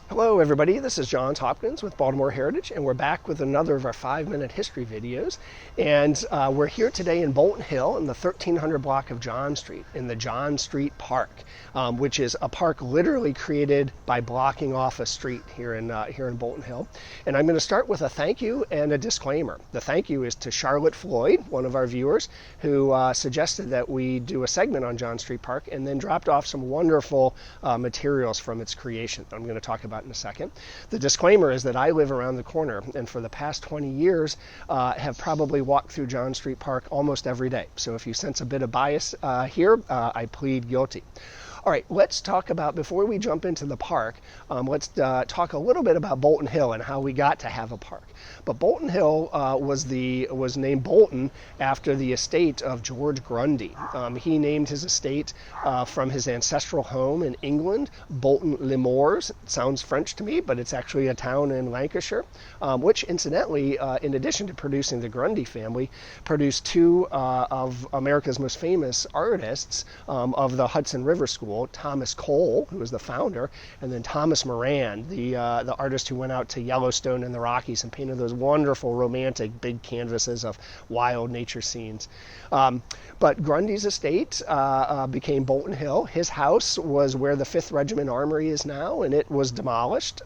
Hello everybody, this is Johns Hopkins with Baltimore Heritage, and we're back with another of our 5-minute history videos. And we're here today in Bolton Hill in the 1300 block of John Street, in the John Street Park, which is a park literally created by blocking off a street here in Bolton Hill. And I'm going to start with a thank you and a disclaimer. The thank you is to Charlotte Floyd, one of our viewers, who suggested that we do a segment on John Street Park and then dropped off some wonderful materials from its creation I'm going to talk about in a second. The disclaimer is that I live around the corner, and for the past 20 years have probably walked through John Street Park almost every day. So if you sense a bit of bias here, I plead guilty. All right, let's talk about, before we jump into the park, let's talk a little bit about Bolton Hill and how we got to have a park. But Bolton Hill was named Bolton after the estate of George Grundy. He named his estate from his ancestral home in England, Bolton-le-Moors. It sounds French to me, but it's actually a town in Lancashire, which incidentally, in addition to producing the Grundy family, produced two of America's most famous artists of the Hudson River School, Thomas Cole, who was the founder, and then Thomas Moran, the artist who went out to Yellowstone and the Rockies and painted those wonderful romantic big canvases of wild nature scenes. But Grundy's estate became Bolton Hill. His house was where the 5th Regiment Armory is now, and it was demolished.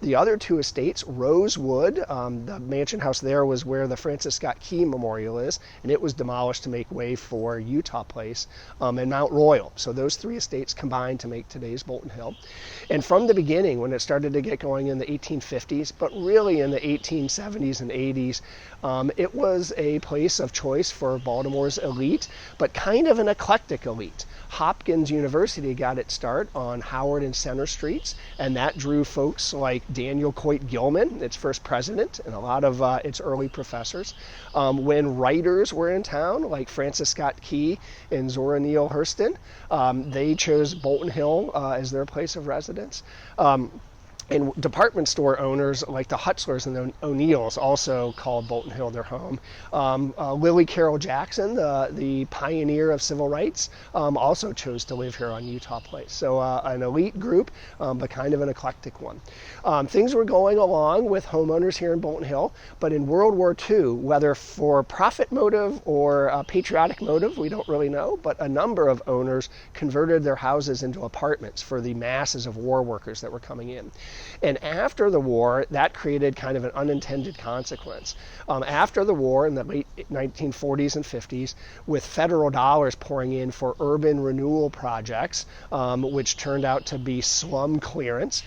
The other two estates, Rosewood, the mansion house there was where the Francis Scott Key Memorial is, and it was demolished to make way for Utah Place, and Mount Royal. So those three estates combined to make today's Bolton Hill. And from the beginning, when it started to get going in the 1850s, but really in the 1870s and 80s, it was a place of choice for Baltimore's elite, but kind of an eclectic elite. Hopkins University got its start on Howard and Center Streets, and that drew folks like Daniel Coit Gilman, its first president, and a lot of its early professors. When writers were in town, like Francis Scott Key and Zora Neale Hurston, they chose Bolton Hill as their place of residence. And department store owners like the Hutzlers and the O'Neills also called Bolton Hill their home. Lily Carroll Jackson, the pioneer of civil rights, also chose to live here on Utah Place. So an elite group, but kind of an eclectic one. Things were going along with homeowners here in Bolton Hill, but in World War II, whether for profit motive or patriotic motive, we don't really know, but a number of owners converted their houses into apartments for the masses of war workers that were coming in. And after the war, that created kind of an unintended consequence. After the war, in the late 1940s and 50s, with federal dollars pouring in for urban renewal projects, which turned out to be slum clearance,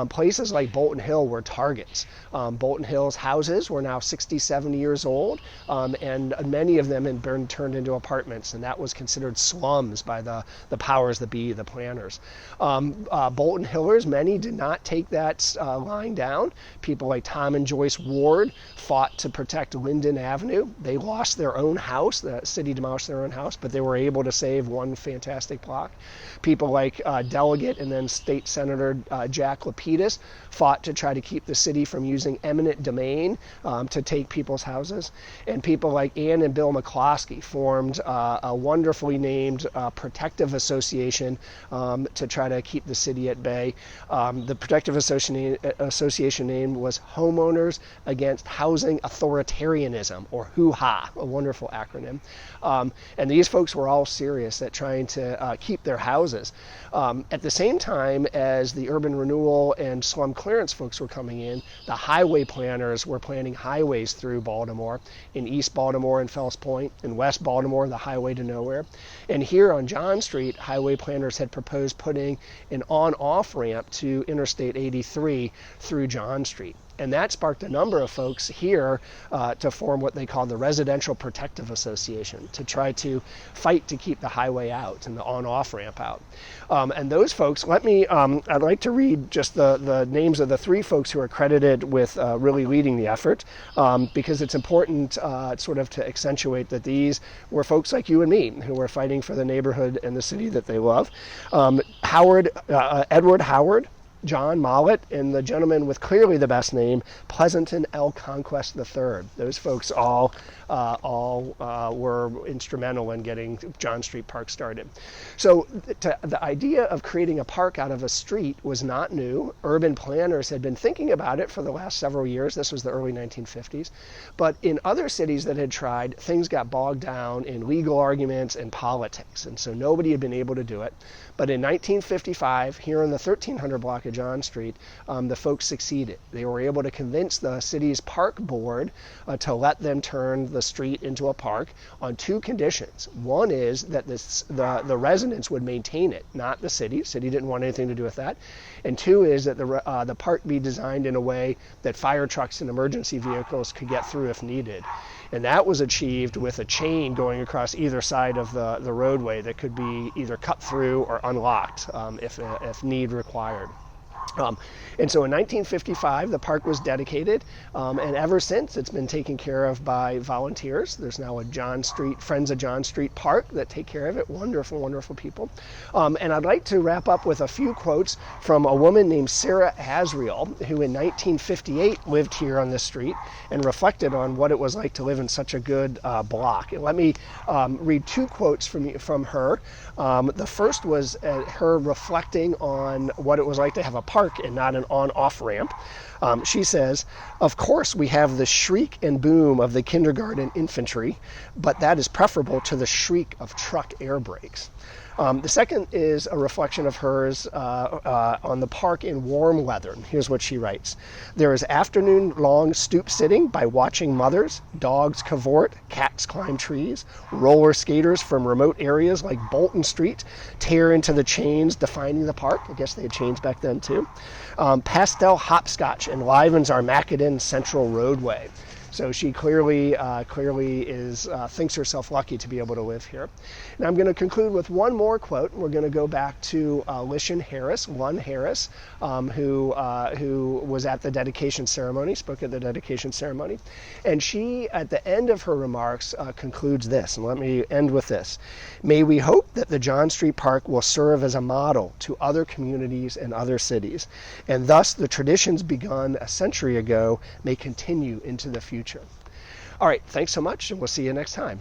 places like Bolton Hill were targets. Bolton Hill's houses were now 60, 70 years old, and many of them had been turned into apartments, and that was considered slums by the powers that be, the planners. Bolton Hillers, many did not take that line down. People like Tom and Joyce Ward fought to protect Linden Avenue. They lost their own house. The city demolished their own house, but they were able to save one fantastic block. People like Delegate and then State Senator Jack Lapidus fought to try to keep the city from using eminent domain to take people's houses. And people like Ann and Bill McCloskey formed a wonderfully named protective association to try to keep the city at bay. The protective association name was Homeowners Against Housing Authoritarianism, or HOOHA, a wonderful acronym. And these folks were all serious at trying to keep their houses. At the same time as the urban renewal and slum clearance folks were coming in, the highway planners were planning highways through Baltimore, in East Baltimore and Fells Point, in West Baltimore, the highway to nowhere. And here on John Street, highway planners had proposed putting an on-off ramp to Interstate 83 through John Street. And that sparked a number of folks here to form what they called the Residential Protective Association, to try to fight to keep the highway out and the on-off ramp out. And those folks, I'd like to read just the names of the three folks who are credited with really leading the effort, because it's important sort of to accentuate that these were folks like you and me who were fighting for the neighborhood and the city that they love. Edward Howard, John Mollett and the gentleman with clearly the best name, Pleasanton L. Conquest III. Those folks all were instrumental in getting John Street Park started. So the idea of creating a park out of a street was not new. Urban planners had been thinking about it for the last several years. This was the early 1950s. But in other cities that had tried, things got bogged down in legal arguments and politics. And so nobody had been able to do it. But in 1955, here on the 1300 block of John Street, the folks succeeded. They were able to convince the city's park board to let them turn the street into a park on two conditions. One is that the residents would maintain it, not the city. The city didn't want anything to do with that. And two is that the park be designed in a way that fire trucks and emergency vehicles could get through if needed. And that was achieved with a chain going across either side of the roadway that could be either cut through or unlocked if need required. And so in 1955, the park was dedicated, and ever since it's been taken care of by volunteers. There's now a Friends of John Street Park that take care of it. Wonderful, wonderful people. And I'd like to wrap up with a few quotes from a woman named Sarah Azriel, who in 1958 lived here on this street and reflected on what it was like to live in such a good block. And let me read two quotes from her. The first was her reflecting on what it was like to have a park and not an on-off ramp. She says, "Of course we have the shriek and boom of the kindergarten infantry, but that is preferable to the shriek of truck air brakes." The second is a reflection of hers on the park in warm weather. Here's what she writes. "There is afternoon-long stoop sitting by watching mothers, dogs cavort, cats climb trees, roller skaters from remote areas like Bolton Street tear into the chains defining the park." I guess they had chains back then too. "Pastel hopscotch enlivens our Macadam Central roadway." So she clearly thinks herself lucky to be able to live here. Now I'm going to conclude with one more quote. We're going to go back to Lun Harris, who was at the dedication ceremony, spoke at the dedication ceremony. And she, at the end of her remarks, concludes this. And let me end with this. "May we hope that the John Street Park will serve as a model to other communities and other cities, and thus the traditions begun a century ago may continue into the future." All right, thanks so much, and we'll see you next time.